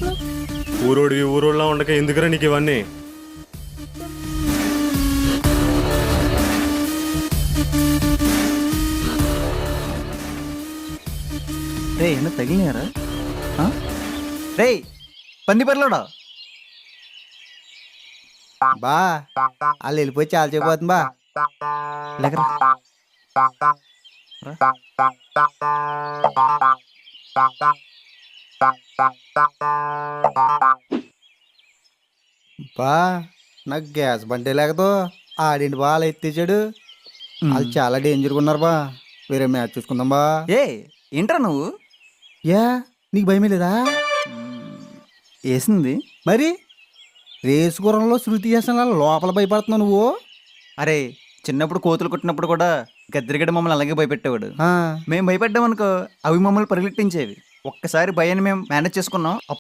మాట్లాడుతున్నావు? ఊరోడివి ఊరోళ్ళ ఉండక ఎందుకురా నీకు ఇవన్నీ? రే ఏమన్నా తగిలినారా? రే పంది పర్లోడా బా వాళ్ళు వెళ్ళిపోయి చాలా చెప్పబోతుంది బా. లేకరా బా నాకు గ్యాస్ బండి లేకదో ఆడింటి బా అలా ఎత్తేసాడు. వాళ్ళు చాలా డేంజర్గా ఉన్నారు బా. వేరే మ్యాచ్ చూసుకుందాం బా. ఏ ఏంట్రా నువ్వు? యా నీకు భయమే లేదా? వేసింది మరి రేసు గుర్రంలో శృతి చేసిన లోపల భయపడుతున్నావు నువ్వు. అరే చిన్నప్పుడు కోతులు కొట్టినప్పుడు కూడా గద్దరిగడ్డ మమ్మల్ని అలాగే భయపెట్టేవాడు. ఆ, మేము భయపెట్టామనుకో అవి మమ్మల్ని పరిగెట్టించేవి. ఒక్కసారి భయాన్ని మేము మేనేజ్ చేసుకున్నాం.